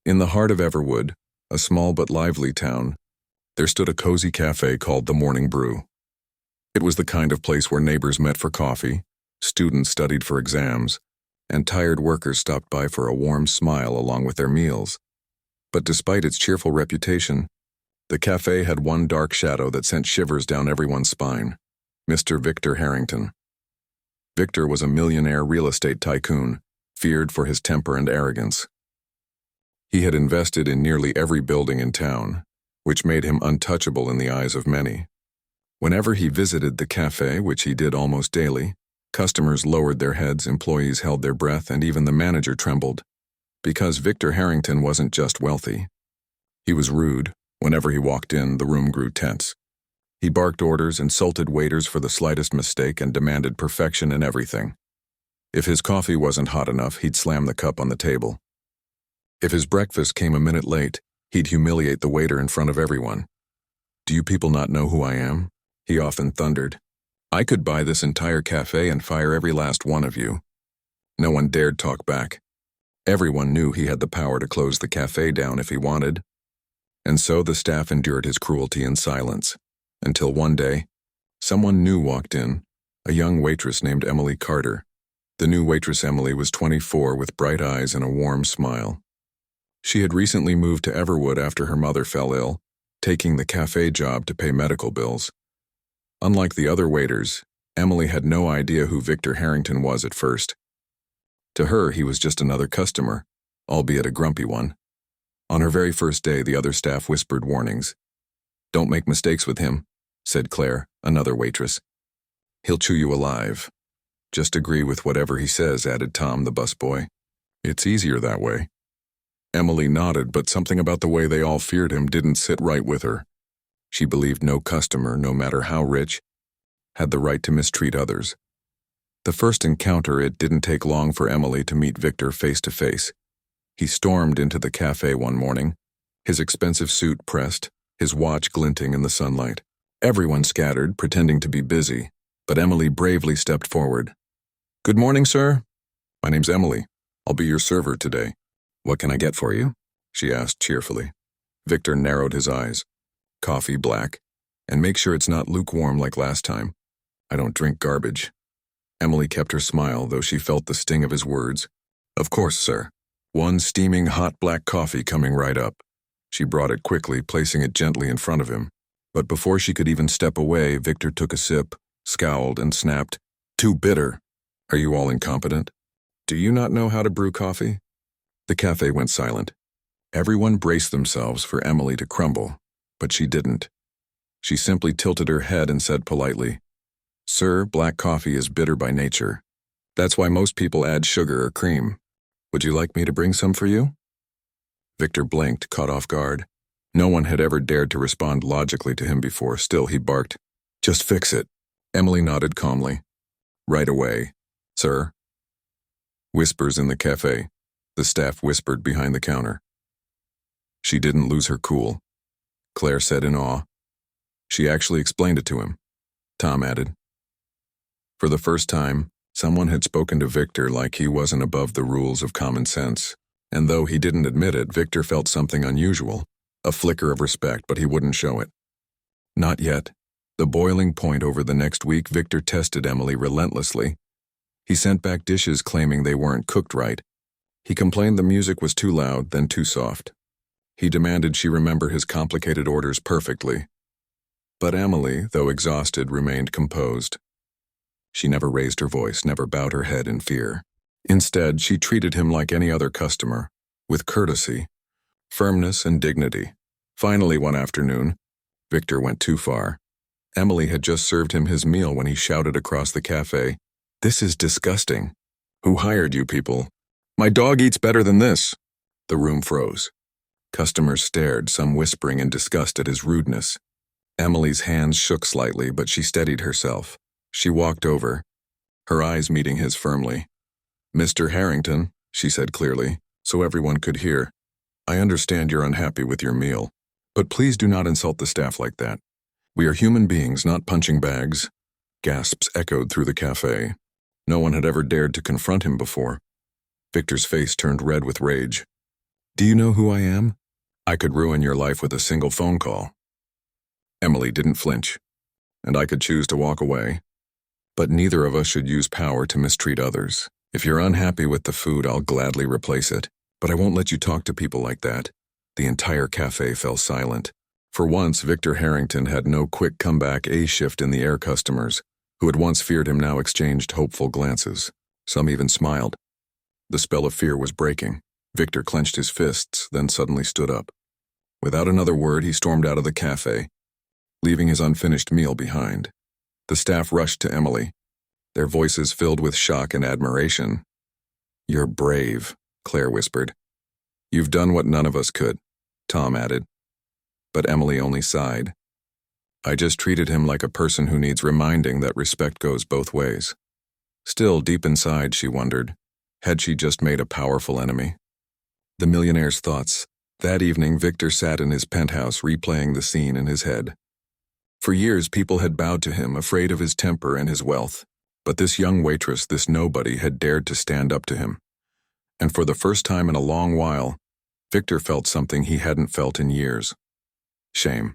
In the heart of Everwood, a small but lively town, there stood a cozy cafe called the Morning Brew. It was the kind of place where neighbors met for coffee, students studied for exams, and tired workers stopped by for a warm smile along with their meals. But despite its cheerful reputation, the cafe had one dark shadow that sent shivers down everyone's spine: Mr. Victor Harrington. Victor was a millionaire real estate tycoon, feared for his temper and arrogance. He had invested in nearly every building in town, which made him untouchable in the eyes of many. Whenever he visited the cafe, which he did almost daily, customers lowered their heads, employees held their breath, and even the manager trembled. Because Victor Harrington wasn't just wealthy. He was rude. Whenever he walked in, the room grew tense. He barked orders, insulted waiters for the slightest mistake, and demanded perfection in everything. If his coffee wasn't hot enough, he'd slam the cup on the table. If his breakfast came a minute late, he'd humiliate the waiter in front of everyone. "Do you people not know who I am?" he often thundered. "I could buy this entire cafe and fire every last one of you." No one dared talk back. Everyone knew he had the power to close the cafe down if he wanted. And so the staff endured his cruelty in silence, until one day, someone new walked in, a young waitress named Emily Carter. The new waitress Emily was 24 with bright eyes and a warm smile. She had recently moved to Everwood after her mother fell ill, taking the cafe job to pay medical bills. Unlike the other waiters, Emily had no idea who Victor Harrington was at first. To her, he was just another customer, albeit a grumpy one. On her very first day, the other staff whispered warnings. "Don't make mistakes with him," said Claire, another waitress. "He'll chew you alive." "Just agree with whatever he says," added Tom, the busboy. "It's easier that way." Emily nodded, but something about the way they all feared him didn't sit right with her. She believed no customer, no matter how rich, had the right to mistreat others. The first encounter, it didn't take long for Emily to meet Victor face to face. He stormed into the cafe one morning, his expensive suit pressed, his watch glinting in the sunlight. Everyone scattered, pretending to be busy, but Emily bravely stepped forward. "Good morning, sir. My name's Emily. I'll be your server today. What can I get for you?" she asked cheerfully. Victor narrowed his eyes. "Coffee black, and make sure it's not lukewarm like last time. I don't drink garbage." Emily kept her smile, though she felt the sting of his words. "Of course, sir. One steaming hot black coffee coming right up." She brought it quickly, placing it gently in front of him. But before she could even step away, Victor took a sip, scowled, and snapped, "Too bitter. Are you all incompetent? Do you not know how to brew coffee?" The cafe went silent. Everyone braced themselves for Emily to crumble, but she didn't. She simply tilted her head and said politely, "Sir, black coffee is bitter by nature. That's why most people add sugar or cream. Would you like me to bring some for you?" Victor blinked, caught off guard. No one had ever dared to respond logically to him before. Still, he barked, "Just fix it." Emily nodded calmly. "Right away, sir." Whispers in the cafe. The staff whispered behind the counter. She didn't lose her cool, Claire said in awe. "She actually explained it to him," Tom added. For the first time, someone had spoken to Victor like he wasn't above the rules of common sense. And though he didn't admit it, Victor felt something unusual, a flicker of respect, but he wouldn't show it. Not yet. The boiling point over the next week, Victor tested Emily relentlessly. He sent back dishes claiming they weren't cooked right. He complained the music was too loud, then too soft. He demanded she remember his complicated orders perfectly. But Emily, though exhausted, remained composed. She never raised her voice, never bowed her head in fear. Instead, she treated him like any other customer, with courtesy, firmness, and dignity. Finally, one afternoon, Victor went too far. Emily had just served him his meal when he shouted across the cafe, "This is disgusting. Who hired you people? My dog eats better than this." The room froze. Customers stared, some whispering in disgust at his rudeness. Emily's hands shook slightly, but she steadied herself. She walked over, her eyes meeting his firmly. "Mr. Harrington," she said clearly, so everyone could hear, "I understand you're unhappy with your meal, but please do not insult the staff like that. We are human beings, not punching bags." Gasps echoed through the cafe. No one had ever dared to confront him before. Victor's face turned red with rage. Do you know who I am? I could ruin your life with a single phone call. Emily didn't flinch, and I could choose to walk away. But neither of us should use power to mistreat others. If you're unhappy with the food, I'll gladly replace it. But I won't let you talk to people like that. The entire cafe fell silent. For once, Victor Harrington had no quick comeback A-shift in the air. Customers, who had once feared him, now exchanged hopeful glances. Some even smiled. The spell of fear was breaking. Victor clenched his fists, then suddenly stood up. Without another word, he stormed out of the cafe, leaving his unfinished meal behind. The staff rushed to Emily, their voices filled with shock and admiration. "You're brave," Claire whispered. "You've done what none of us could," Tom added. But Emily only sighed. "I just treated him like a person who needs reminding that respect goes both ways." Still, deep inside, she wondered, had she just made a powerful enemy? The millionaire's thoughts. That evening, Victor sat in his penthouse replaying the scene in his head. For years, people had bowed to him, afraid of his temper and his wealth. But this young waitress, this nobody, had dared to stand up to him. And for the first time in a long while, Victor felt something he hadn't felt in years. Shame.